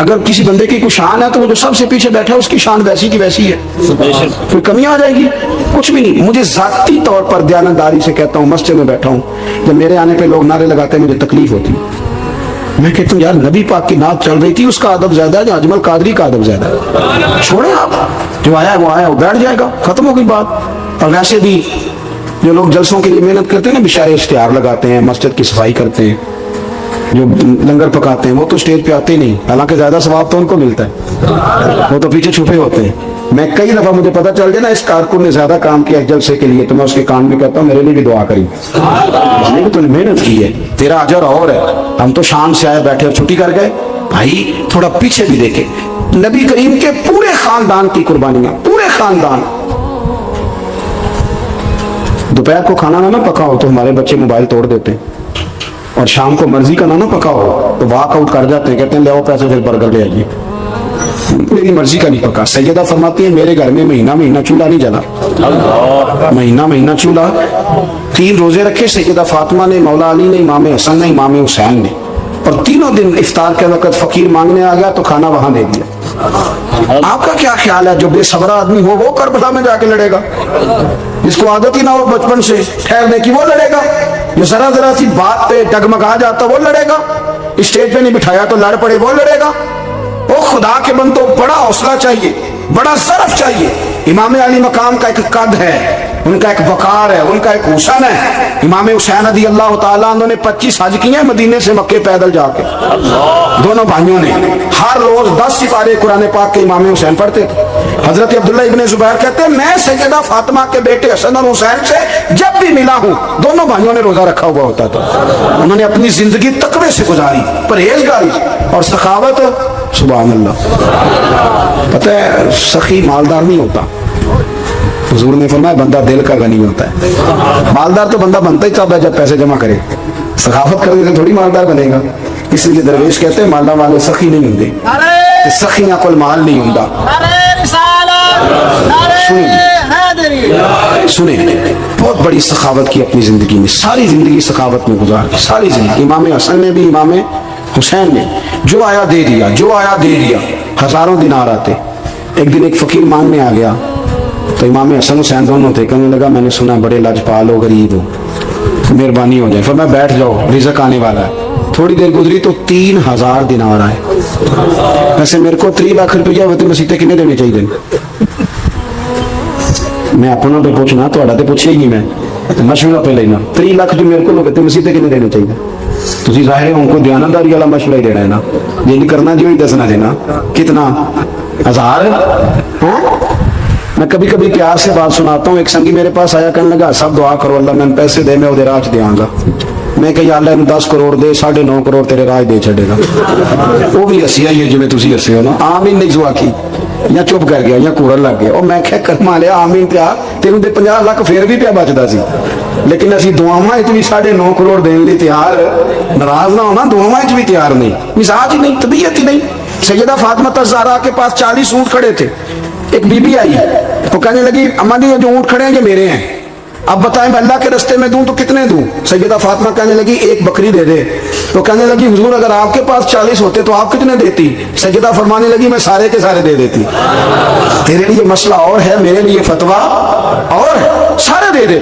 اگر کسی بندے کی کوئی شان ہے تو وہ جو سب سے پیچھے بیٹھا ہے اس کی شان ویسی کی ویسی ہے، کوئی کمی آ جائے گی؟ کچھ بھی نہیں. مجھے ذاتی طور پر دیانتداری سے کہتا ہوں، مسجد میں بیٹھا ہوں، جب میرے آنے پہ لوگ نعرے لگاتے ہیں مجھے تکلیف ہوتی. میں کہتا ہوں یار نبی پاک کی نعت چل رہی تھی، اس کا ادب زیادہ ہے جو اجمل قادری کا ادب زیادہ ہے. چھوڑیں آپ، جو آیا ہے وہ آیا، وہ بیٹھ جائے گا، ختم ہو گئی بات. اور ویسے بھی جو لوگ جلسوں کے لیے محنت کرتے ہیں نا، بیچارے اشتہار لگاتے ہیں، مسجد کی صفائی کرتے ہیں، جو لنگر پکاتے ہیں، وہ تو اسٹیج پہ آتے ہی نہیں، حالانکہ زیادہ ثواب تو ان کو ملتا ہے، وہ تو پیچھے چھپے ہوتے ہیں. میں کئی دفعہ مجھے پتا چل جائے نا اس کارکن نے زیادہ کام کیا جلسے کے لیے، تو میں اس کے کان میں کہتا ہوں میرے لیے بھی دعا کری، اس لیے کہ تو نے محنت کی ہے، تیرا اجر اور ہے. ہم تو شام سے آئے بیٹھے اور چھٹی کر گئے. بھائی تھوڑا پیچھے بھی دیکھے، نبی کریم کے پورے خاندان کی قربانیاں، پورے خاندان. دوپہر کو کھانا نہ پکا ہو تو ہمارے بچے موبائل توڑ دیتے ہیں، اور شام کو مرضی کا نہ پکا ہو تو واک آؤٹ کر جاتے ہیں، کہتے ہیں لے آؤ پیسے پھر برگر لے آئیے. میری مرضی کا نہیں پکا. سیدہ فرماتی ہیں میرے گھر میں مہینہ چولہا نہیں جلا، مہینہ چولہا. 3 روزے رکھے سیدہ فاطمہ نے، مولا علی نے، امام حسن نے، امام حسین نے، اور تینوں دن افطار کے وقت فقیر مانگنے آ گیا تو کھانا وہاں دے دیا. آپ کا کیا خیال ہے جو بے صبرا آدمی ہو وہ کربلا میں جا کے لڑے گا؟ جس کو عادت ہی نہ ہو بچپن سے ٹھہرنے کی وہ لڑے گا؟ جو ذرا سی بات پہ ڈگمگا جاتا وہ لڑے گا؟ اسٹیج پہ نہیں بٹھایا تو لڑ پڑے وہ لڑے گا؟ وہ خدا کے بندوں بڑا حوصلہ چاہیے، بڑا ظرف چاہیے. امام علی مقام کا ایک قد ہے، ان کا ایک وقار ہے، ان کا ایک حسن ہے. امام حسین رضی اللہ تعالیٰ عنہ نے 25 حج کیے ہیں مدینے سے مکے پیدل جا کے. دونوں بھائیوں نے ہر روز 10 سپارے قرآن پاک کے امام حسین پڑھتے تھے. حضرت عبداللہ ابن زبیر کہتے ہیں میں سیدہ فاطمہ کے بیٹے حسن اور حسین سے جب بھی ملا ہوں دونوں بھائیوں نے روزہ رکھا ہوا ہوتا تھا. انہوں نے اپنی زندگی تقوی سے گزاری، پرہیزگاری اور سخاوت. سبحان اللہ. پتہ ہے سخی مالدار نہیں ہوتا، حضور نے فرمایا بندہ دل کا غنی ہوتا ہے. مالدار تو بندہ بنتا ہی تب ہے جب پیسے جمع کرے. سخاوت کرنے سے تھوڑی مالدار بنے گا. اس لیے درویش کہتے ہیں مالدار والے سخی نہیں ہوتے، سخیاں کول مال نہیں ہوتا. سنیں بہت بڑی سخاوت کی اپنی زندگی میں، ساری زندگی سخاوت میں گزار کی، ساری زندگی. امام حسن نے بھی، امام حسین نے جو آیا دے دیا، جو آیا دے دیا. ہزاروں دینار آتے. ایک دن ایک فقیر مانگنے آ گیا تو امام حسن حسین دونوں تھے. کہنے لگا میں نے سنا بڑے لاجپال ہو، غریب ہو، مہربانی ہو جائے. پھر میں بیٹھ جاؤ رزق آنے والا ہے. تھوڑی دیر گزری تو 3000 دینار آئے. ویسے میرے کو 3 لاکھ روپیہ ہوتے مسیطے کنے دینے چاہیے؟ میں اپنا پہ پوچھنا، تھوڑا تو پوچھے ہی نہیں، میں مشورہ پہ لینا. 3 لاکھ جو میرے کو ہوتے مسیطے کنے دینے چاہیے؟ تھی ظاہر ہے ان کو دیانتداری والا مشورہ ہی دینا ہے نا، یہ نہیں کرنا جو ہی دسنا دینا. کتنا 1000؟ میں کبھی کبھی پیار سے بات سناتا ہوں. ایک سنگی میرے پاس آیا کہنے لگا سب دعا کرو اللہ میں پیسے دے میں ادھر راج دیا گا. میں کہ یا اللہ انہوں 10 کروڑ دے، 9.5 کروڑ تیرے راج دے چھڑے گا. وہ بھی ہسی آئی ہے جو میں تسی ہسے ہو نا. آمین نہیں جو آکی یا چپ کر گیا یا کوڑن لگ گیا. اور میں کہ کرما لیا آمین تیا تینوں دے 50 لاکھ پھر بھی پیا بچدا سی. لیکن اسی دعاواں وچ بھی 9.5 کروڑ دین لئی تیار، ناراض نہ ہونا، دعاواں وچ بھی تیار نہیں. مزاج ہی نہیں، طبیعت ہی نہیں. سیدہ فاطمہ الزہرا کے پاس 40 اونٹ کھڑے تھے. ایک بی بی آئی وہ کہنے لگی اماں جی جو اونٹ کھڑے ہیں یہ میرے ہیں، اب بتائیں میں اللہ کے رستے میں دوں تو کتنے دوں؟ سیدہ فاطمہ کہنے لگی 1 بکری دے دے. تو کہنے لگی حضور اگر آپ کے پاس 40 ہوتے تو آپ کتنے دیتی؟ سیدہ فرمانے لگی میں سارے کے سارے دے دیتی. تیرے لیے مسئلہ اور ہے، میرے لیے فتویٰ اور ہے، سارے دے دے.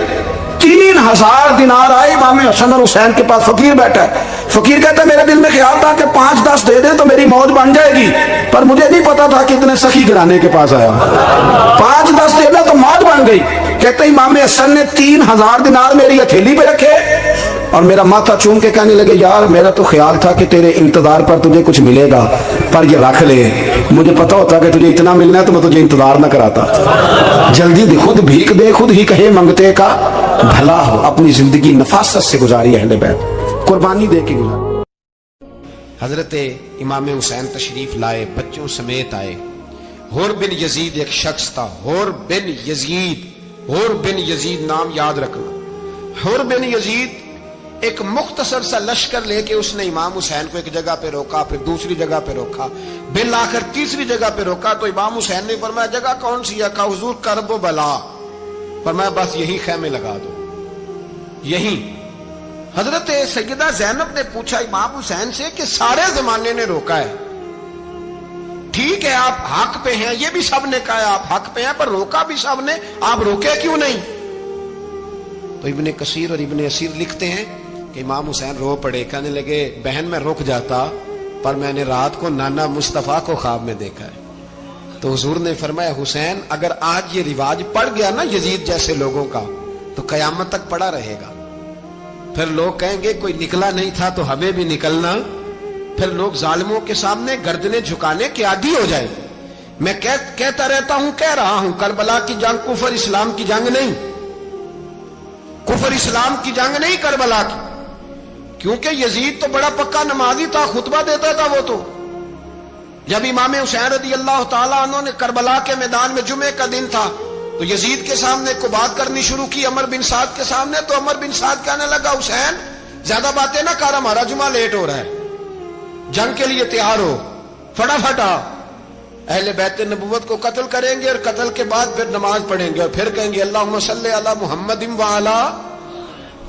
3000 دینار آئے. امام حسن اور حسین کے پاس فقیر بیٹھا ہے. فقیر کہتا ہے میرے دل میں خیال تھا کہ 5-10 دے دے تو میری موت بن جائے گی، پر مجھے نہیں پتا تھا کہ اتنے سخی گھرانے کے پاس آیا. 5-10 دے دے تو موت بن گئی. کہتے ہیں امام حسن نے 3000 دینار میری ہتھیلی پہ رکھے اور میرا ماتھا چوم کے کہنے لگے یار میرا تو خیال تھا کہ تیرے انتظار پر تجھے کچھ ملے گا، پر یہ رکھ لے. مجھے پتا ہوتا کہ تجھے اتنا ملنا ہے تو میں تجھے انتظار نہ کراتا. جلدی دے، خود بھیک دے، خود ہی کہے منگتے کا بھلا ہو. اپنی زندگی نفاست سے گزاری اہل بیت، قربانی دے کے گزاری. حضرت امام حسین تشریف لائے، بچوں سمیت آئے. حور بن یزید ایک شخص تھا، حور بن یزید. حور بن یزید نام یاد رکھنا. حور بن یزید ایک مختصر سا لشکر لے کے اس نے امام حسین کو ایک جگہ پہ روکا، پھر دوسری جگہ پہ روکا، بالآخر تیسری جگہ پہ روکا. تو امام حسین نے فرمایا جگہ کون سی ہے؟ کہا حضور کرب و بلا. فرمایا بس یہی خیمے لگا دو، یہی. حضرت سیدہ زینب نے پوچھا امام حسین سے کہ سارے زمانے نے روکا ہے، ٹھیک ہے آپ حق پہ ہیں، یہ بھی سب نے کہا آپ حق پہ ہیں، پر روکا بھی سب نے، آپ روکے کیوں نہیں؟ تو ابن کثیر اور ابن اسیر لکھتے ہیں کہ امام حسین رو پڑے، کہنے لگے بہن میں رک جاتا، پر میں نے رات کو نانا مصطفیٰ کو خواب میں دیکھا ہے۔ تو حضور نے فرمایا حسین اگر آج یہ رواج پڑ گیا نا یزید جیسے لوگوں کا تو قیامت تک پڑا رہے گا، پھر لوگ کہیں گے کوئی نکلا نہیں تھا تو ہمیں بھی نکلنا، پھر لوگ ظالموں کے سامنے گردنیں جھکانے کے عادی ہو جائیں۔ میں کہتا رہتا ہوں، کہہ رہا ہوں، کربلا کی جنگ کفر اسلام کی جنگ نہیں، کفر اسلام کی جنگ نہیں کربلا کی، کیونکہ یزید تو بڑا پکا نمازی تھا، خطبہ دیتا تھا وہ تو۔ جب امام حسین رضی اللہ تعالیٰ عنہ نے کربلا کے میدان میں جمعے کا دن تھا تو یزید کے سامنے کو بات کرنی شروع کی عمر بن سعد کے سامنے، تو عمر بن سعد کہنے لگا حسین زیادہ باتیں نہ کر، ہمارا جمعہ لیٹ ہو رہا ہے، جنگ کے لیے تیار ہو، فٹافٹ آ، اہل بیت نبوت کو قتل کریں گے اور قتل کے بعد پھر نماز پڑھیں گے اور پھر کہیں گے اللہم صلی علی محمد وعلی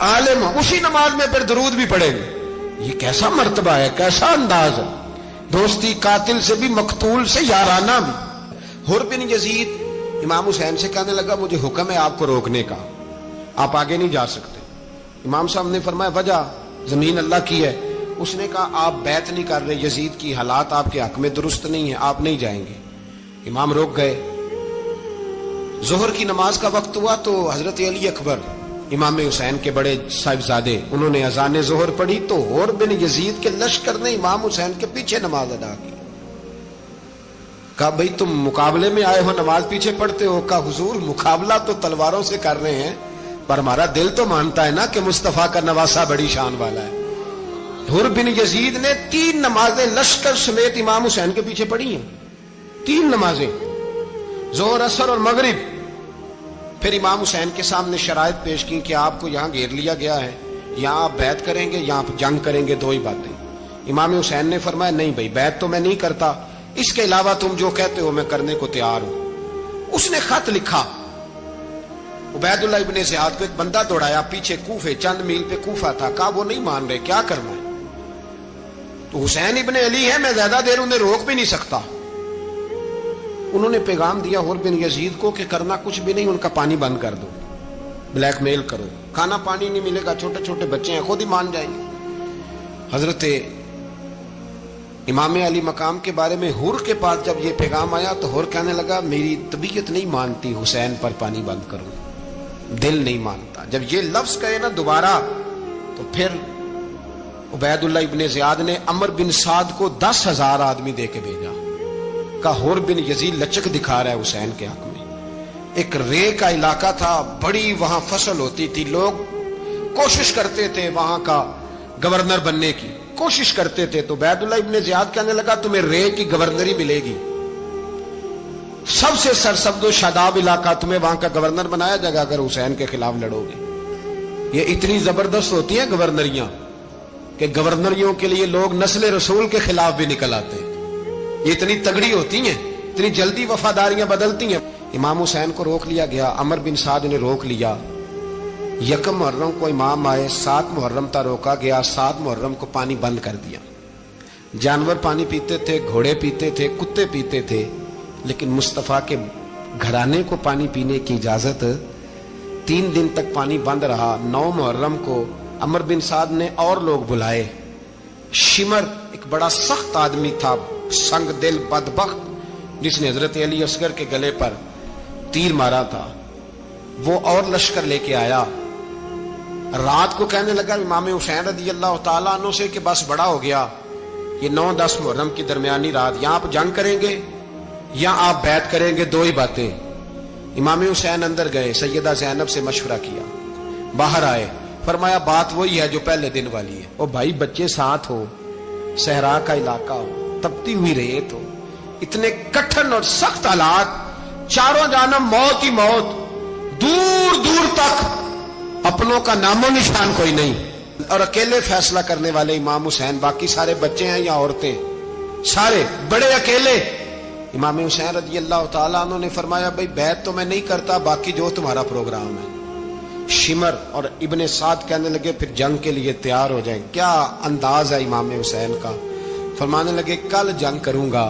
آل محمد، اسی نماز میں پھر درود بھی پڑھیں گے۔ یہ کیسا مرتبہ ہے، کیسا انداز ہے، دوستی قاتل سے بھی مقتول سے یارانہ بھی۔ حر بن یزید امام حسین سے کہنے لگا مجھے حکم ہے آپ کو روکنے کا، آپ آگے نہیں جا سکتے۔ امام صاحب نے فرمایا وجہ؟ زمین اللہ کی ہے۔ اس نے کہا آپ بیعت نہیں کر رہے، یزید کی حالات آپ کے حق میں درست نہیں ہیں، آپ نہیں جائیں گے۔ امام روک گئے۔ ظہر کی نماز کا وقت ہوا تو حضرت علی اکبر امام حسین کے بڑے صاحبزادے انہوں نے اذان ظہر پڑھی تو حر بن یزید کے لشکر نے امام حسین کے پیچھے نماز ادا کی۔ کہا بھئی تم مقابلے میں آئے ہو، نماز پیچھے پڑھتے ہو؟ کہا حضور مقابلہ تو تلواروں سے کر رہے ہیں، پر ہمارا دل تو مانتا ہے نا کہ مصطفیٰ کا نواسہ بڑی شان والا ہے۔ حر بن یزید نے 3 نمازیں لشکر سمیت امام حسین کے پیچھے پڑھی ہیں، 3 نمازیں، ظہر اثر اور مغرب۔ پھر امام حسین کے سامنے شرائط پیش کی کہ آپ کو یہاں گھیر لیا گیا ہے، یہاں آپ بیعت کریں گے، یہاں آپ جنگ کریں گے، 2 ہی باتیں۔ امام حسین نے فرمایا نہیں بھائی بیعت تو میں نہیں کرتا، اس کے علاوہ تم جو کہتے ہو میں کرنے کو تیار ہوں۔ اس نے خط لکھا، عبید اللہ ابن زیاد کو ایک بندہ دوڑایا پیچھے، کوفے چند میل پہ کوفہ تھا، کہا وہ نہیں مان رہے، کیا کرنا ہے؟ تو حسین ابن علی ہے، میں زیادہ دیر انہیں روک بھی نہیں سکتا۔ انہوں نے پیغام دیا حر بن یزید کو کہ کرنا کچھ بھی نہیں، ان کا پانی بند کر دو، بلیک میل کرو، کھانا پانی نہیں ملے گا، چھوٹے چھوٹے بچے ہیں، خود ہی مان جائیں گے۔ حضرت امام علی مقام کے بارے میں حر کے پاس جب یہ پیغام آیا تو حر کہنے لگا میری طبیعت نہیں مانتی حسین پر پانی بند کروں، دل نہیں مانتا۔ جب یہ لفظ کہے نا دوبارہ تو پھر عبید اللہ ابن زیاد نے عمر بن سعد کو 10,000 آدمی دے کے بھیجا، کہا حر بن یزید لچک دکھا رہا ہے حسین کے حق میں۔ ایک رے کا علاقہ تھا، بڑی وہاں فصل ہوتی تھی، لوگ کوشش کرتے تھے وہاں کا گورنر بننے کی، کوشش کرتے تھے۔ تو عبید اللہ ابن زیاد کہنے لگا تمہیں رے کی گورنری ملے گی، سب سے سرسبز و شاداب علاقہ، تمہیں وہاں کا گورنر بنایا جائے گا اگر حسین کے خلاف لڑو گے۔ یہ اتنی زبردست ہوتی ہیں گورنریاں کہ گورنریوں کے لیے لوگ نسل رسول کے خلاف بھی نکل آتے ہیں، یہ اتنی تگڑی ہوتی ہیں، اتنی جلدی وفاداریاں بدلتی ہیں۔ امام حسین کو روک لیا گیا، عمر بن سعد نے روک لیا۔ 1 محرم کو امام آئے، 7 محرم تا روکا گیا، 7 محرم کو پانی بند کر دیا۔ جانور پانی پیتے تھے، گھوڑے پیتے تھے، کتے پیتے تھے، لیکن مصطفیٰ کے گھرانے کو پانی پینے کی اجازت، 3 دن تک پانی بند رہا۔ 9 محرم کو عمر بن سعد نے اور لوگ بلائے۔ شمر ایک بڑا سخت آدمی تھا، سنگ دل بدبخت، جس نے حضرت علی اصغر کے گلے پر تیر مارا تھا، وہ اور لشکر لے کے آیا۔ رات کو کہنے لگا امام حسین رضی اللہ تعالیٰ عنہ سے کہ بس بڑا ہو گیا، یہ 9-10 محرم کی درمیانی رات، یا آپ جنگ کریں گے یا آپ بیعت کریں گے، 2 ہی باتیں۔ امام حسین اندر گئے، سیدہ زینب سے مشورہ کیا، باہر آئے، فرمایا بات وہی ہے جو پہلے دن والی ہے۔ او بھائی بچے ساتھ ہو، صحرا کا علاقہ ہو، تپتی ہوئی ریت ہو، اتنے کٹھن اور سخت حالات، چاروں جانب موت ہی موت، دور دور تک اپنوں کا نام و نشان کوئی نہیں، اور اکیلے فیصلہ کرنے والے امام حسین، باقی سارے بچے ہیں یا عورتیں، سارے بڑے اکیلے۔ امام حسین رضی اللہ تعالیٰ عنہ نے فرمایا بھائی بیعت تو میں نہیں کرتا، باقی جو تمہارا پروگرام ہے۔ شمر اور ابن سعد کہنے لگے پھر جنگ کے لیے تیار ہو جائیں۔ کیا انداز ہے امام حسین کا، فرمانے لگے کل جنگ کروں گا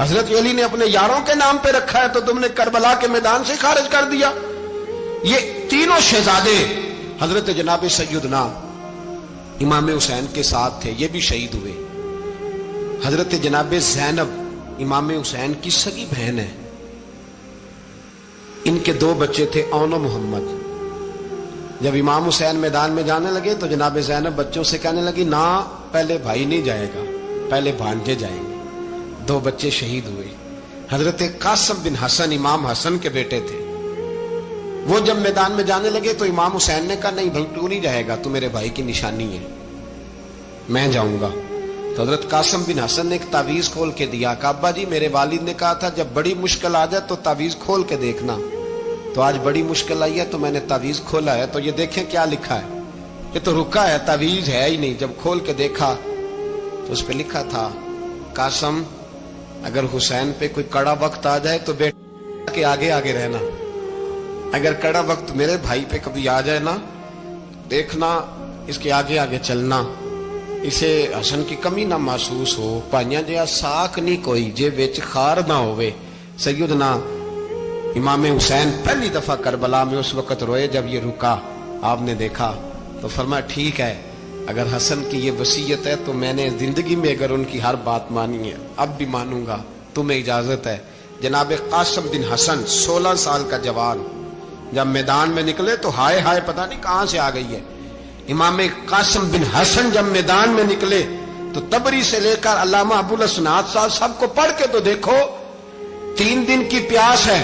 حضرت علی نے اپنے یاروں کے نام پہ رکھا ہے تو تم نے کربلا کے میدان سے خارج کر دیا. یہ تینوں شہزادے حضرت جناب سیدنا امام حسین کے ساتھ تھے, یہ بھی شہید ہوئے. حضرت جناب زینب امام حسین کی سگی بہن ہے. ان کے 2 بچے تھے, اون و محمد. جب امام حسین میدان میں جانے لگے تو جناب زینب بچوں سے کہنے لگی نہ, پہلے بھائی نہیں جائے گا, پہلے بھانجے جائیں گے. 2 بچے شہید ہوئے. حضرت قاسم بن حسن امام حسن کے بیٹے تھے. وہ جب میدان میں جانے لگے تو امام حسین نے کہا نہیں بھائی تو نہیں جائے گا, تو میرے بھائی کی نشانی ہے, میں جاؤں گا. تو حضرت قاسم بن حسن نے ایک تعویذ کھول کے دیا کہ ابا جی میرے والد نے کہا تھا جب بڑی مشکل آ جائے تو تعویذ کھول کے دیکھنا. تو آج بڑی مشکل آئی ہے تو میں نے تعویذ کھولا ہے, تو یہ دیکھیں کیا لکھا ہے. یہ تو رکا ہے, تعویذ ہے ہی نہیں. جب کھول کے دیکھا تو اس پہ لکھا تھا قاسم اگر حسین پہ کوئی کڑا وقت آ جائے تو بیٹا کے آگے آگے رہنا, اگر کڑا وقت میرے بھائی پہ کبھی آ جائے نا دیکھنا اس کے آگے آگے چلنا, اسے حسن کی کمی نہ محسوس ہو. پائیاں جہاں ساک نہیں کوئی جے وچ خار نہ ہوئے. سیدنا امام حسین پہلی دفعہ کربلا میں اس وقت روئے جب یہ رکا. آپ نے دیکھا تو فرمایا ٹھیک ہے, اگر حسن کی یہ وصیت ہے تو میں نے زندگی میں اگر ان کی ہر بات مانی ہے اب بھی مانوں گا, تمہیں اجازت ہے. جناب قاسم بن حسن 16 سال کا جوان جب میدان میں نکلے تو ہائے ہائے پتہ نہیں کہاں سے آ گئی ہے. امام قاسم بن حسن جب میدان میں نکلے تو تبری سے لے کر علامہ ابو الاسناد صاحب سب کو پڑھ کے تو دیکھو, 3 دن کی پیاس ہے,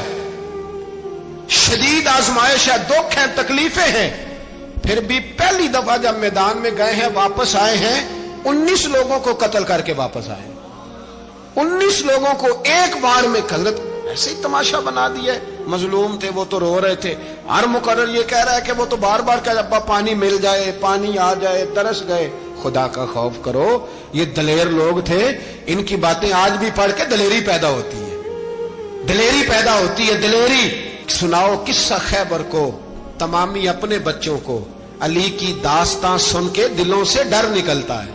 شدید آزمائش ہے, دکھ ہے, تکلیفیں ہیں, پھر بھی پہلی دفعہ جب میدان میں گئے ہیں واپس آئے ہیں 19 لوگوں کو قتل کر کے واپس آئے. 19 لوگوں کو ایک بار میں حضرت ایسے ہی تماشا بنا دیا. مظلوم تھے وہ تو رو رہے تھے, ہر مقرر یہ کہہ رہا ہے کہ وہ تو بار بار کہ ابا پانی مل جائے, پانی آ جائے, ترس گئے. خدا کا خوف کرو, یہ دلیر لوگ تھے, ان کی باتیں آج بھی پڑھ کے دلیری پیدا ہوتی ہے, دلیری پیدا ہوتی ہے, دلیری. سناؤ قصہ خیبر کو تمامی اپنے بچوں کو, علی کی داستان سن کے دلوں سے ڈر نکلتا ہے.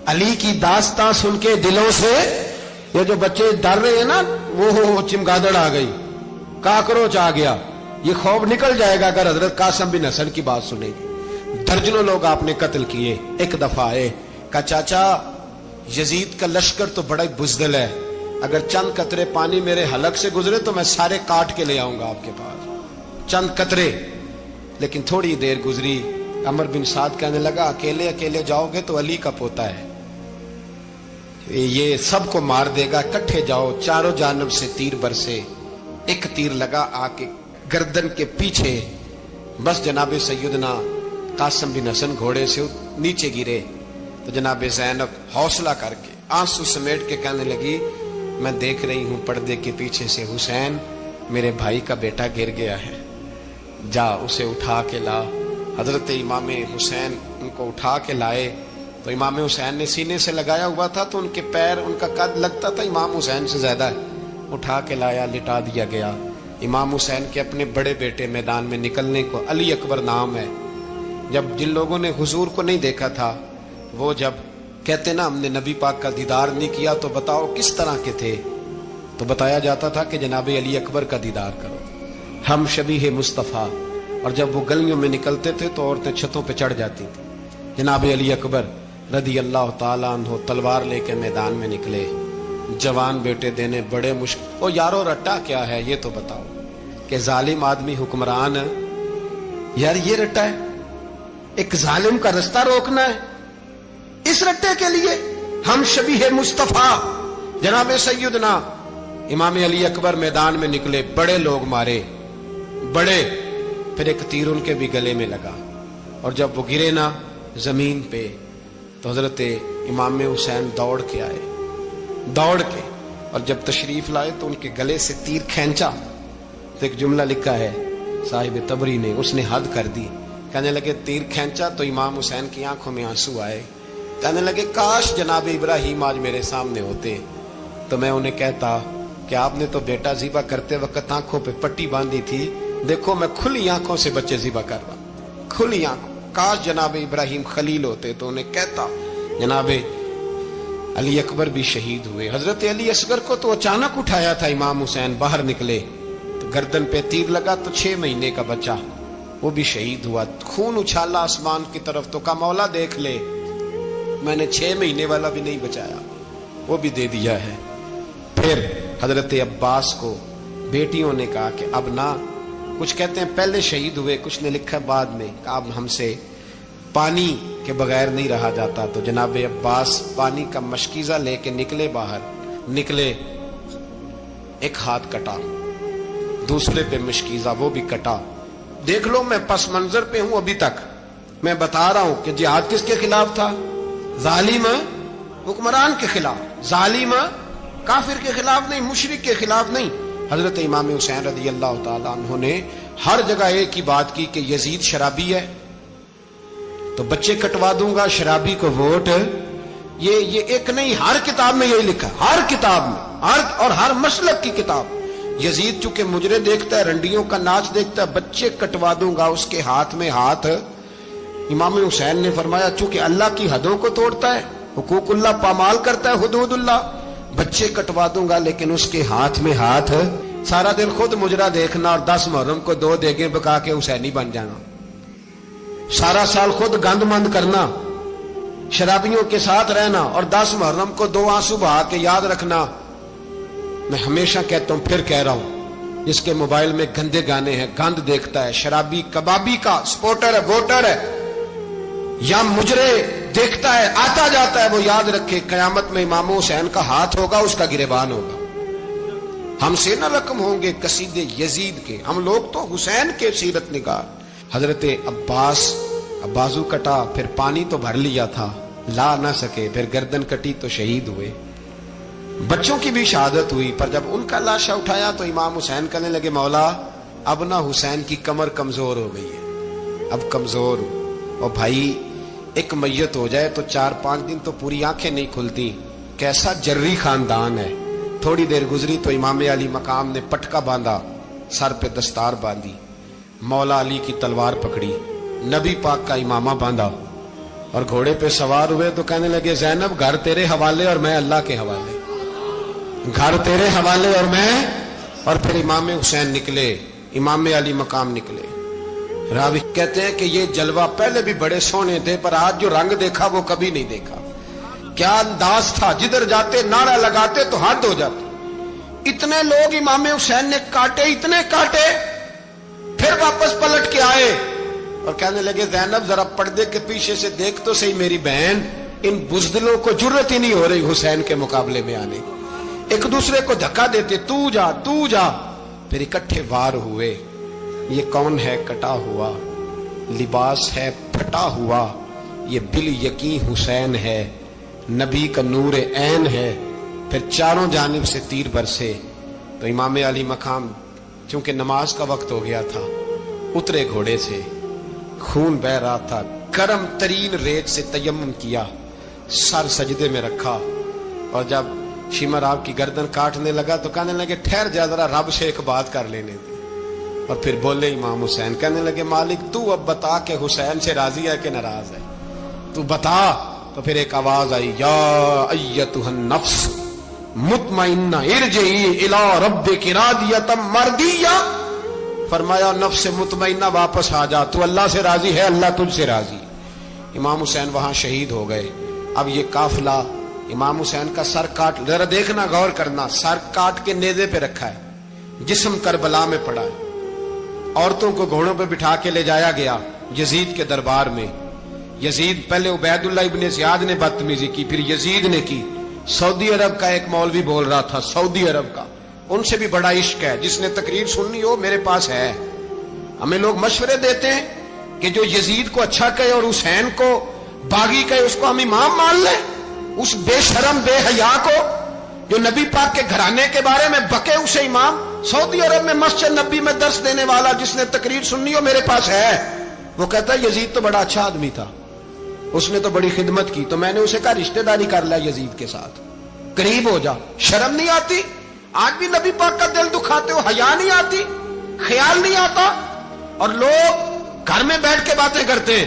علی کی داستان سن کے دلوں سے یہ جو بچے ڈر رہے ہیں نا, وہ چمگادڑ آ گئی, کاکروچ آ گیا, یہ خوف نکل جائے گا اگر حضرت قاسم بن حسن کی بات سنے گی. درجنوں لوگ آپ نے قتل کیے. ایک دفعہ آئے کہا چاچا یزید کا لشکر تو بڑا ہی بزدل ہے, اگر چند قطرے پانی میرے حلق سے گزرے تو میں سارے کاٹ کے لے آؤں گا آپ کے پاس, چند قطرے. لیکن تھوڑی دیر گزری, عمر بن سعد کہنے لگا اکیلے اکیلے جاؤ گے تو علی کا پوتا ہے, یہ سب کو مار دے گا, اکٹھے جاؤ. چاروں جانب سے تیر برسے, ایک تیر لگا آ کے گردن کے پیچھے, بس جناب سیدنا قاسم بن حسن گھوڑے سے نیچے گرے. تو جناب زینب حوصلہ کر کے آنسو سمیٹ کے کہنے لگی میں دیکھ رہی ہوں پردے کے پیچھے سے حسین میرے بھائی کا بیٹا گر گیا ہے, جا اسے اٹھا کے لا. حضرت امام حسین ان کو اٹھا کے لائے تو امام حسین نے سینے سے لگایا ہوا تھا تو ان کے پیر, ان کا قد لگتا تھا امام حسین سے زیادہ ہے. اٹھا کے لایا, لٹا دیا گیا. امام حسین کے اپنے بڑے بیٹے میدان میں نکلنے کو, علی اکبر نام ہے, جب جن لوگوں نے حضور کو نہیں دیکھا تھا وہ جب کہتے نا ہم نے نبی پاک کا دیدار نہیں کیا تو بتاؤ کس طرح کے تھے, تو بتایا جاتا تھا کہ جناب علی اکبر کا دیدار کرو, ہم شبیہ مصطفیٰ. اور جب وہ گلیوں میں نکلتے تھے تو عورتیں چھتوں پہ چڑھ جاتی تھی. جناب علی اکبر رضی اللہ تعالیٰ عنہ تلوار لے کے میدان میں نکلے, جوان بیٹے دینے بڑے مشکل. او یارو رٹا کیا ہے یہ تو بتاؤ, کہ ظالم آدمی حکمران ہے یار, یہ رٹا ہے, ایک ظالم کا رستہ روکنا ہے, اس رٹے کے لیے ہم شبیہ مصطفیٰ. جناب سیدنا امام علی اکبر میدان میں نکلے, بڑے لوگ مارے, بڑے, پھر ایک تیر ان کے بھی گلے میں لگا, اور جب وہ گرے نا زمین پہ تو حضرت امام حسین دوڑ کے آئے, دوڑ کے, اور جب تشریف لائے تو ان کے گلے سے تیر کھینچا تو ایک جملہ لکھا ہے صاحب تبری نے, اس نے حد کر دی. کہنے لگے تیر کھینچا تو امام حسین کی آنکھوں میں آنسو آئے, کہنے لگے کاش جناب ابراہیم آج میرے سامنے ہوتے تو میں انہیں کہتا کہ آپ نے تو بیٹا ذبح کرتے وقت آنکھوں پہ پٹی باندھی تھی, دیکھو میں کھلی آنکھوں سے بچے ذبح کر رہا, کھلی آنکھوں. کاش جناب ابراہیم خلیل ہوتے تو انہیں کہتا جناب علی اکبر بھی شہید ہوئے. حضرت علی اصغر کو تو اچانک اٹھایا تھا امام حسین, باہر نکلے تو گردن پہ تیر لگا تو 6 مہینے کا بچہ وہ بھی شہید ہوا. خون اچھالا آسمان کی طرف تو کہا مولا دیکھ لے, میں نے 6 مہینے والا بھی نہیں بچایا, وہ بھی دے دیا ہے. پھر حضرت عباس کو بیٹیوں نے کہا کہ اب نہ, کچھ کہتے ہیں پہلے شہید ہوئے, کچھ نے لکھا بعد میں, کہ اب ہم سے پانی کے بغیر نہیں رہا جاتا. تو جناب عباس پانی کا مشکیزہ لے کے نکلے, باہر نکلے, ایک ہاتھ کٹا, دوسرے پہ مشکیزہ وہ بھی کٹا. دیکھ لو میں پس منظر پہ ہوں ابھی تک, میں بتا رہا ہوں کہ جہاد کس کے خلاف تھا؟ ظالم حکمران کے خلاف, ظالم کافر کے خلاف نہیں, مشرک کے خلاف نہیں. حضرت امام حسین رضی اللہ تعالیٰ عنہ نے ہر جگہ ایک ہی بات کی کہ یزید شرابی ہے تو بچے کٹوا دوں گا, شرابی کو ووٹ. یہ ایک نہیں, ہر کتاب میں یہی لکھا, ہر کتاب میں, اور ہر مسلک کی کتاب. یزید چونکہ مجرے دیکھتا ہے, رنڈیوں کا ناچ دیکھتا ہے, بچے کٹوا دوں گا, اس کے ہاتھ میں ہاتھ. امام حسین نے فرمایا چونکہ اللہ کی حدوں کو توڑتا ہے, حقوق اللہ پامال کرتا ہے, حدود اللہ, بچے کٹوا دوں گا لیکن اس کے ہاتھ میں ہاتھ. سارا دن خود مجرا دیکھنا اور 10 محرم کو 2 دیگیں پکا کے حسینی بن جانا, سارا سال خود گند مند کرنا, شرابیوں کے ساتھ رہنا اور 10 محرم کو 2 آنسو بہا کے یاد رکھنا. میں ہمیشہ کہتا ہوں, پھر کہہ رہا ہوں, جس کے موبائل میں گندے گانے ہیں, گند دیکھتا ہے, شرابی کبابی کا سپورٹر ہے, ووٹر ہے, یا مجرے دیکھتا ہے, آتا جاتا ہے, وہ یاد رکھے قیامت میں امام حسین کا ہاتھ ہوگا, اس کا گریبان ہوگا. ہم سے نہ رقم ہوں گے قصیدے یزید کے, ہم لوگ تو حسین کے سیرت نگار. حضرت عباس بازو کٹا, پھر پانی تو بھر لیا تھا, لا نہ سکے, پھر گردن کٹی تو شہید ہوئے. بچوں کی بھی شہادت ہوئی, پر جب ان کا لاشا اٹھایا تو امام حسین کہنے لگے مولا اب نہ حسین کی کمر کمزور ہو گئی ہے, اب کمزور ہو. اور بھائی ایک میت ہو جائے تو 4-5 دن تو پوری آنکھیں نہیں کھلتی, کیسا جری خاندان ہے. تھوڑی دیر گزری تو امام علی مقام نے پٹکا باندھا, سر پہ دستار باندھی, مولا علی کی تلوار پکڑی, نبی پاک کا امامہ باندھا اور گھوڑے پہ سوار ہوئے تو کہنے لگے زینب گھر تیرے حوالے اور میں اللہ کے حوالے, گھر تیرے حوالے اور میں. اور پھر امام حسین نکلے, امام علی مقام نکلے. راوی کہتے ہیں کہ یہ جلوہ پہلے بھی بڑے سونے تھے, پر آج جو رنگ دیکھا وہ کبھی نہیں دیکھا. کیا انداز تھا, جدھر جاتے نعرہ لگاتے تو حد ہو جاتے. اتنے لوگ امام حسین نے کاٹے, اتنے کاٹے, پھر واپس پلٹ کے آئے اور کہنے لگے زینب ذرا پردے کے پیچھے سے دیکھ تو صحیح میری بہن, ان بزدلوں کو جرت ہی نہیں ہو رہی حسین کے مقابلے میں آنے. ایک دوسرے کو دھکا دیتے, تو جا تو جا. پھر اکٹھے وار ہوئے. یہ کون ہے کٹا ہوا, لباس ہے پھٹا ہوا, یہ بال یقین حسین ہے, نبی کا نور عین ہے. پھر چاروں جانب سے تیر برسے تو امام علی مقام چونکہ نماز کا وقت ہو گیا تھا, اترے گھوڑے سے, خون بہ رہا تھا, گرم ترین ریت سے تیمم کیا, سر سجدے میں رکھا, اور جب شیمر آپ کی گردن کاٹنے لگا تو کہنے لگے ٹھہر جا ذرا رب سے ایک بات کر لینے دے. اور پھر بولے امام حسین, کہنے لگے مالک تو اب بتا کہ حسین سے راضی ہے کہ ناراض ہے, تو بتا. تو پھر ایک آواز آئی, یا ایتھا النفس مطمئنہ ارجعی الی ربک راضیۃ مرضیہ. فرمایا نفس مطمئنہ واپس آ جا, تو اللہ سے راضی ہے, اللہ تجھ سے راضی. امام حسین وہاں شہید ہو گئے. اب یہ قافلہ امام حسین کا سر کاٹ, ذرا دیکھنا غور کرنا, سر کاٹ کے نیزے پہ رکھا ہے, جسم کربلا میں پڑا ہے. عورتوں کو گھوڑوں پہ بٹھا کے لے جایا گیا یزید کے دربار میں. یزید پہلے عبید اللہ ابن زیاد نے بدتمیزی کی, پھر یزید نے کی. سعودی عرب کا ایک مولوی بول رہا تھا, سعودی عرب کا, ان سے بھی بڑا عشق ہے, جس نے تقریر سننی ہو میرے پاس ہے. ہمیں لوگ مشورے دیتے ہیں کہ جو یزید کو اچھا کہے اور حسین کو باغی کہے اس کو ہم امام مان لیں. اس بے شرم بے حیا کو جو نبی پاک کے گھرانے کے بارے میں بکے اسے امام. سعودی عرب میں مسجد نبی میں درس دینے والا جس نے تقریر سننی ہو میرے پاس ہے. وہ کہتا ہے یزید تو بڑا اچھا آدمی تھا, اس نے تو بڑی خدمت کی. تو میں نے اسے کہا رشتہ داری کر لیا یزید کے ساتھ, قریب ہو جا. شرم نہیں آتی؟ آج بھی نبی پاک کا دل دکھاتے ہو, حیا نہیں آتی, خیال نہیں آتا. اور لوگ گھر میں بیٹھ کے باتیں کرتے ہیں.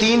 3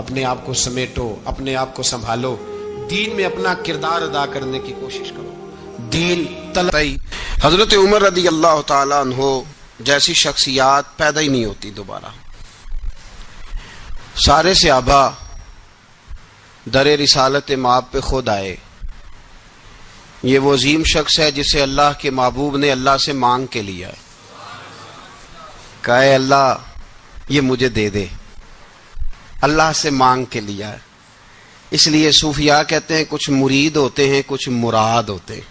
اپنے آپ کو سمیٹو, اپنے آپ کو سنبھالو, دین میں اپنا کردار ادا کرنے کی کوشش کرو. دین طلب. حضرت عمر رضی اللہ تعالیٰ عنہ جیسی شخصیات پیدا ہی نہیں ہوتی دوبارہ. سارے صحابہ در رسالت مآب پہ خود آئے. یہ وہ عظیم شخص ہے جسے اللہ کے محبوب نے اللہ سے مانگ کے لیا ہے. کہا اے اللہ یہ مجھے دے دے, اللہ سے مانگ کے لیا ہے. اس لیے صوفیاء کہتے ہیں کچھ مرید ہوتے ہیں کچھ مراد ہوتے ہیں.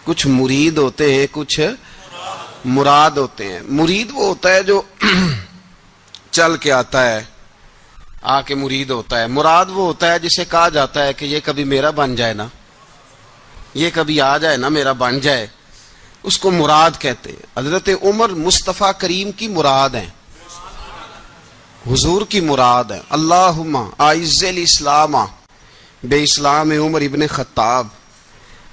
کچھ مرید ہوتے ہیں کچھ مراد ہوتے ہیں. مرید وہ ہوتا ہے جو چل کے آتا ہے, آ کے مرید ہوتا ہے. مراد وہ ہوتا ہے جسے کہا جاتا ہے کہ یہ کبھی میرا بن جائے نا, یہ کبھی آ جائے نا, میرا بن جائے, اس کو مراد کہتے ہیں. حضرت عمر مصطفیٰ کریم کی مراد ہیں, حضور کی مراد ہیں. اللہم اعز الاسلام بے اسلام عمر ابن خطاب,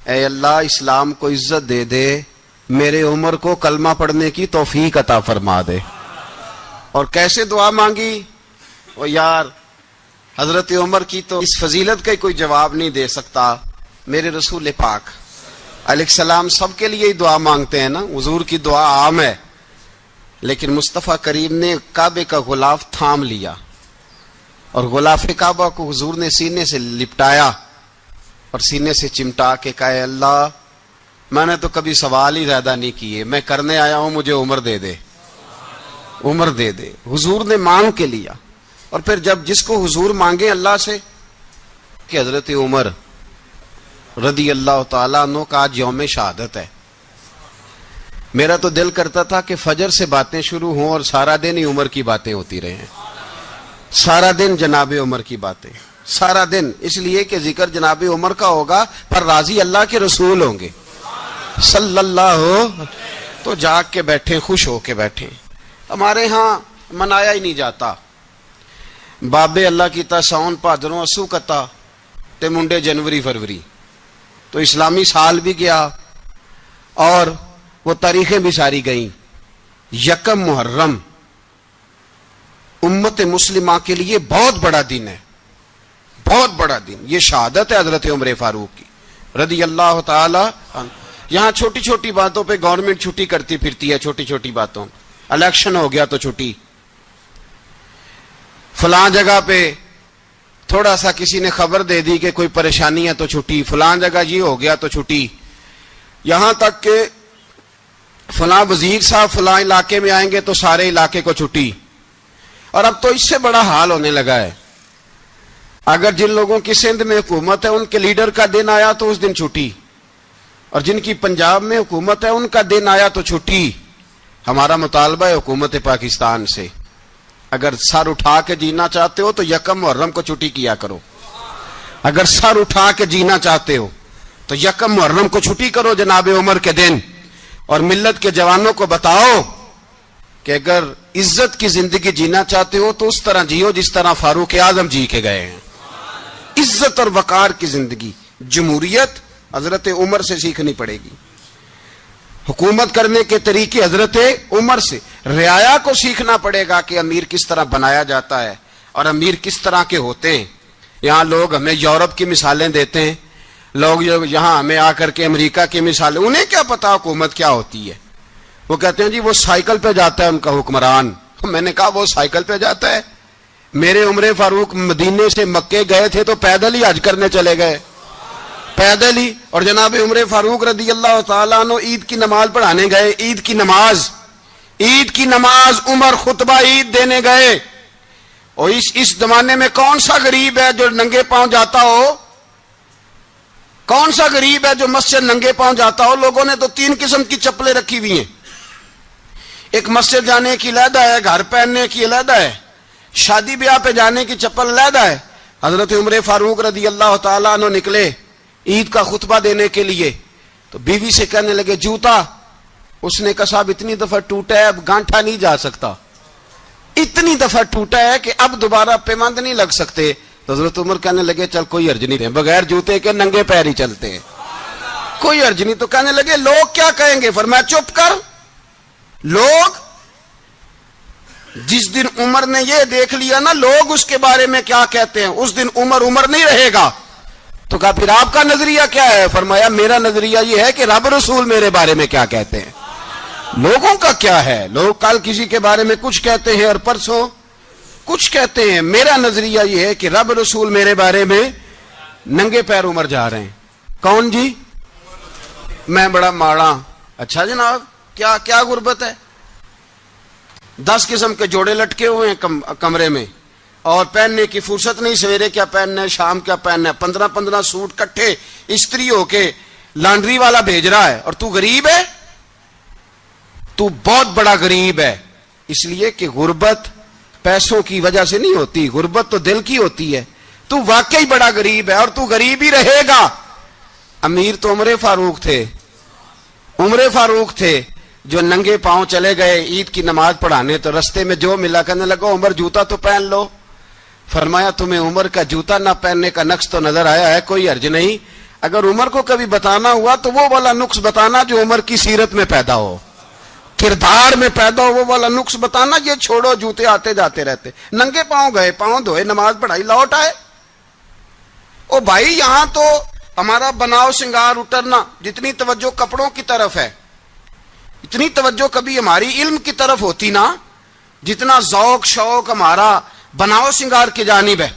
اے اللہ اسلام کو عزت دے دے, میرے عمر کو کلمہ پڑھنے کی توفیق عطا فرما دے. اور کیسے دعا مانگی؟ او یار حضرت عمر کی تو اس فضیلت کا کوئی جواب نہیں دے سکتا. میرے رسول پاک علیہ السلام سب کے لیے ہی دعا مانگتے ہیں نا, حضور کی دعا عام ہے, لیکن مصطفیٰ کریم نے کعبے کا غلاف تھام لیا اور غلاف کعبہ کو حضور نے سینے سے لپٹایا اور سینے سے چمٹا کے کہا اے اللہ میں نے تو کبھی سوال ہی زیادہ نہیں کیے, میں کرنے آیا ہوں, مجھے عمر دے دے, عمر دے دے. حضور نے مانگ کے لیا. اور پھر جب جس کو حضور مانگے اللہ سے, کہ حضرت عمر رضی اللہ تعالیٰ عنہ کا آج یوم شہادت ہے. میرا تو دل کرتا تھا کہ فجر سے باتیں شروع ہوں اور سارا دن ہی عمر کی باتیں ہوتی رہیں, سارا دن جناب عمر کی باتیں, سارا دن. اس لیے کہ ذکر جناب عمر کا ہوگا پر راضی اللہ کے رسول ہوں گے صلی اللہ, تو جاگ کے بیٹھیں, خوش ہو کے بیٹھیں. ہمارے ہاں منایا ہی نہیں جاتا. بابے اللہ کی تا ساؤن بھادروں اسو کتا تے منڈے جنوری فروری, تو اسلامی سال بھی گیا اور وہ تاریخیں بھی ساری گئیں. یکم محرم امت مسلمہ کے لیے بہت بڑا دن ہے, بہت بڑا دن. یہ شہادت ہے حضرت عمر فاروق کی رضی اللہ تعالی عنہ. یہاں چھوٹی چھوٹی باتوں پہ گورنمنٹ چھٹی کرتی پھرتی ہے, چھوٹی چھوٹی باتوں. الیکشن ہو گیا تو چھٹی, فلاں جگہ پہ تھوڑا سا کسی نے خبر دے دی کہ کوئی پریشانی ہے تو چھٹی, فلاں جگہ یہ ہو گیا تو چھٹی. یہاں تک کہ فلاں وزیر صاحب فلاں علاقے میں آئیں گے تو سارے علاقے کو چھٹی. اور اب تو اس سے بڑا حال ہونے لگا ہے, اگر جن لوگوں کی سندھ میں حکومت ہے ان کے لیڈر کا دن آیا تو اس دن چھٹی, اور جن کی پنجاب میں حکومت ہے ان کا دن آیا تو چھٹی. ہمارا مطالبہ ہے حکومت پاکستان سے, اگر سر اٹھا کے جینا چاہتے ہو تو یکم محرم کو چھٹی کیا کرو. اگر سر اٹھا کے جینا چاہتے ہو تو یکم محرم کو چھٹی کرو جناب عمر کے دن. اور ملت کے جوانوں کو بتاؤ کہ اگر عزت کی زندگی جینا چاہتے ہو تو اس طرح جیو جس طرح فاروق اعظم جی کے گئے ہیں. عزت اور وقار کی زندگی. جمہوریت حضرت عمر سے سیکھنی پڑے گی, حکومت کرنے کے طریقے حضرت عمر سے. رعایا کو سیکھنا پڑے گا کہ امیر کس طرح بنایا جاتا ہے اور امیر کس طرح کے ہوتے ہیں. یہاں لوگ ہمیں یورپ کی مثالیں دیتے ہیں, لوگ یہاں ہمیں آ کر کے امریکہ کی مثالیں, انہیں کیا پتا حکومت کیا ہوتی ہے. وہ کہتے ہیں جی وہ سائیکل پہ جاتا ہے ان کا حکمران. میں نے کہا وہ سائیکل پہ جاتا ہے؟ میرے عمر فاروق مدینے سے مکے گئے تھے تو پیدل ہی حج کرنے چلے گئے, پیدل ہی. اور جناب عمر فاروق رضی اللہ تعالیٰ عنہ عید کی نماز پڑھانے گئے, عید کی نماز عمر خطبہ عید دینے گئے. اور اس زمانے میں کون سا غریب ہے جو ننگے پاؤں جاتا ہو؟ کون سا غریب ہے جو مسجد ننگے پاؤں جاتا ہو؟ لوگوں نے تو 3 قسم کی چپلیں رکھی ہوئی ہیں, ایک مسجد جانے کی علیحدہ ہے, گھر پہننے کی علیحدہ ہے, شادی بیاہ پہ جانے کی چپل علیحدہ ہے. حضرت عمر فاروق رضی اللہ تعالیٰ عنہ نکلے عید کا خطبہ دینے کے لیے تو بیوی سے کہنے لگے جوتا. اس نے کہا صاحب اتنی دفعہ ٹوٹا ہے اب گانٹھا نہیں جا سکتا, اتنی دفعہ ٹوٹا ہے کہ اب دوبارہ پیمند نہیں لگ سکتے. تو حضرت عمر کہنے لگے چل کوئی حرج نہیں, بغیر جوتے کے ننگے پیر ہی چلتے ہیں, کوئی حرج نہیں. تو کہنے لگے لوگ کیا کہیں گے؟ فرمایا چپ کر, جس دن عمر نے یہ دیکھ لیا نا لوگ اس کے بارے میں کیا کہتے ہیں، اس دن عمر نہیں رہے گا. تو کہا پھر آپ کا نظریہ کیا ہے؟ فرمایا میرا نظریہ یہ ہے کہ رب رسول میرے بارے میں کیا کہتے ہیں. لوگوں کا کیا ہے، لوگ کل کسی کے بارے میں کچھ کہتے ہیں اور پرسوں کچھ کہتے ہیں. میرا نظریہ یہ ہے کہ رب رسول میرے بارے میں ننگے پیر عمر جا رہے ہیں. کون جی؟ میں بڑا ماڑا. اچھا جناب، کیا غربت ہے؟ 10 قسم کے جوڑے لٹکے ہوئے ہیں کمرے میں اور پہننے کی فرصت نہیں. سویرے کیا پہننا ہے، شام کیا پہننا ہے، 15 سوٹ کٹھے استری ہو کے لانڈری والا بھیج رہا ہے. اور تو غریب ہے، تو بہت بڑا غریب ہے. اس لیے کہ غربت پیسوں کی وجہ سے نہیں ہوتی، غربت تو دل کی ہوتی ہے. تو واقعی بڑا غریب ہے اور تو غریب ہی رہے گا. امیر تو عمر فاروق تھے جو ننگے پاؤں چلے گئے عید کی نماز پڑھانے. تو رستے میں جو ملا کہنے لگا عمر جوتا تو پہن لو. فرمایا تمہیں عمر کا جوتا نہ پہننے کا نقص تو نظر آیا ہے، کوئی حرج نہیں. اگر عمر کو کبھی بتانا ہوا تو وہ والا نقص بتانا جو عمر کی سیرت میں پیدا ہو، کردار میں پیدا ہو، وہ والا نقص بتانا. یہ چھوڑو جوتے آتے جاتے رہتے. ننگے پاؤں گئے، پاؤں دھوئے، نماز پڑھائی، لوٹ آئے. او بھائی یہاں تو ہمارا بناؤ سنگار اترنا، جتنی توجہ کپڑوں کی طرف ہے اتنی توجہ کبھی ہماری علم کی طرف ہوتی نا، جتنا ذوق شوق ہمارا بناؤ سنگار کی جانب ہے،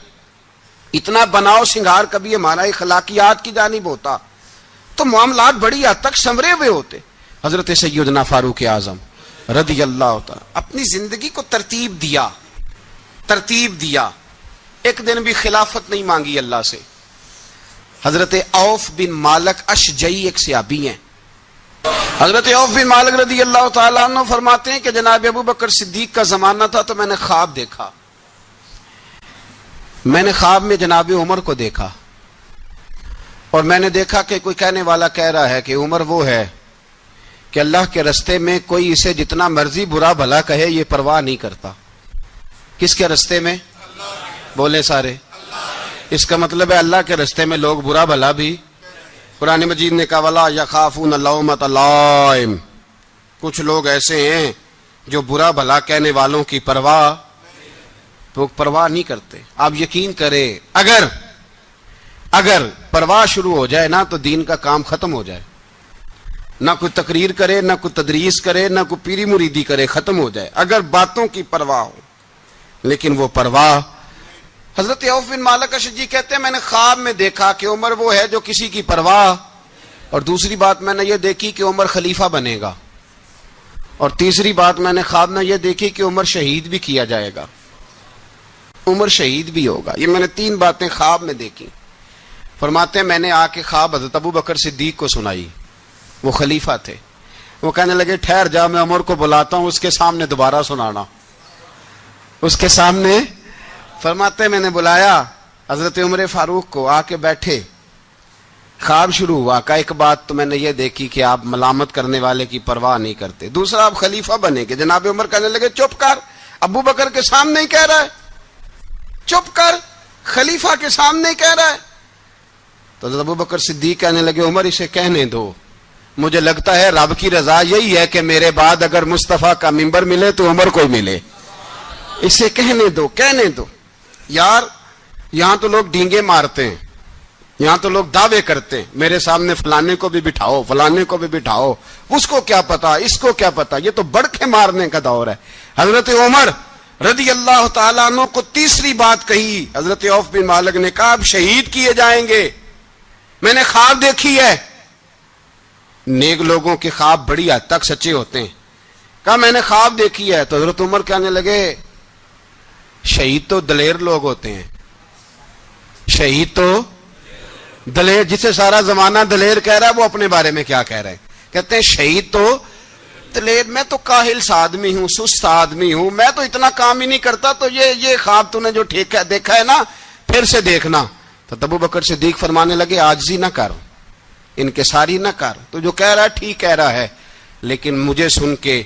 اتنا بناؤ سنگار کبھی ہمارا اخلاقیات کی جانب ہوتا تو معاملات بڑی حد تک سنورے ہوئے ہوتے. حضرت سیدنا فاروق اعظم رضی اللہ تعالی اپنی زندگی کو ترتیب دیا. ایک دن بھی خلافت نہیں مانگی اللہ سے. حضرت عوف بن مالک اشجعی ایک صحابی ہیں. حضرت عوف بن مالک رضی اللہ تعالیٰ عنہ فرماتے ہیں کہ جناب ابو بکر صدیق کا زمانہ تھا تو میں نے خواب دیکھا. میں نے خواب میں جناب عمر کو دیکھا اور میں نے دیکھا کہ کوئی کہنے والا کہہ رہا ہے کہ عمر وہ ہے کہ اللہ کے رستے میں کوئی اسے جتنا مرضی برا بھلا کہے یہ پرواہ نہیں کرتا. کس کے رستے میں؟ بولے سارے. اس کا مطلب ہے اللہ کے رستے میں لوگ برا بھلا بھی. قرآن مجید نے کہا وَلَا يَخَافُونَ لَوْمَةَ لَائِمٍ. کچھ لوگ ایسے ہیں جو برا بھلا کہنے والوں کی پرواہ نہیں کرتے. آپ یقین کرے اگر پرواہ شروع ہو جائے نا تو دین کا کام ختم ہو جائے. نہ کوئی تقریر کرے، نہ کوئی تدریس کرے، نہ کوئی پیری مریدی کرے، ختم ہو جائے اگر باتوں کی پرواہ ہو. لیکن وہ پرواہ. حضرت عوف بن مالک اشجعی کہتے ہیں میں نے خواب میں دیکھا کہ عمر وہ ہے جو کسی کی پرواہ، اور دوسری بات میں نے یہ دیکھی کہ عمر خلیفہ بنے گا، اور تیسری بات میں نے خواب میں یہ دیکھی کہ عمر شہید بھی کیا جائے گا، عمر شہید بھی ہوگا. یہ میں نے 3 باتیں خواب میں دیکھی. فرماتے ہیں میں نے آ کے خواب حضرت ابو بکر صدیق کو سنائی. وہ خلیفہ تھے. وہ کہنے لگے ٹھہر جا، میں عمر کو بلاتا ہوں، اس کے سامنے دوبارہ سنانا. اس کے سامنے. فرماتے ہیں میں نے بلایا حضرت عمر فاروق کو، آ کے بیٹھے. خواب شروع ہوا. کہا ایک بات تو میں نے یہ دیکھی کہ آپ ملامت کرنے والے کی پرواہ نہیں کرتے. دوسرا آپ خلیفہ بنے گے. جناب عمر کہنے لگے چپ کر، ابو بکر کے سامنے ہی کہہ رہا ہے، چپ کر، خلیفہ کے سامنے ہی کہہ رہا ہے. تو حضرت ابو بکر صدیق کہنے لگے عمر اسے کہنے دو، مجھے لگتا ہے رب کی رضا یہی ہے کہ میرے بعد اگر مصطفیٰ کا منبر ملے تو عمر کو ہی ملے. اسے کہنے دو. یار یہاں تو لوگ ڈینگے مارتے ہیں، یہاں تو لوگ دعوے کرتے ہیں میرے سامنے فلانے کو بھی بٹھاؤ، فلانے کو بھی بٹھاؤ، اس کو کیا پتا، اس کو کیا پتا. یہ تو بڑکے مارنے کا دور ہے. حضرت عمر رضی اللہ تعالیٰ عنہ کو تیسری بات کہی. حضرت عوف بن مالک نے کہا اب شہید کیے جائیں گے، میں نے خواب دیکھی ہے. نیک لوگوں کے خواب بڑی حد تک سچے ہوتے ہیں. کہا میں نے خواب دیکھی ہے. تو حضرت عمر کہنے لگے شہید تو دلیر لوگ ہوتے ہیں، شہید تو دلیر، جسے سارا زمانہ دلیر کہہ رہا ہے وہ اپنے بارے میں کیا کہہ رہے ہیں؟ کہتے ہیں شہید تو دلیر. میں تو کاہل سا آدمی ہوں، سست آدمی ہوں، میں تو اتنا کام ہی نہیں کرتا. تو یہ خواب تو نے جو دیکھا ہے نا پھر سے دیکھنا. تو ابو بکر صدیق فرمانے لگے عاجزی نہ کر، انکساری نہ کر، تو جو کہہ رہا ہے ٹھیک کہہ رہا ہے، لیکن مجھے سن کے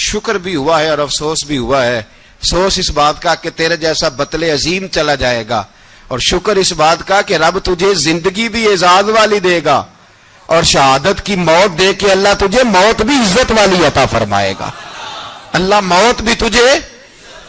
شکر بھی ہوا ہے اور افسوس بھی ہوا ہے. افسوس اس بات کا کہ تیرے جیسا بطل عظیم چلا جائے گا، اور شکر اس بات کا کہ رب تجھے زندگی بھی اعزاز والی دے گا، اور شہادت کی موت دے کے اللہ تجھے موت بھی عزت والی عطا فرمائے گا. اللہ موت بھی تجھے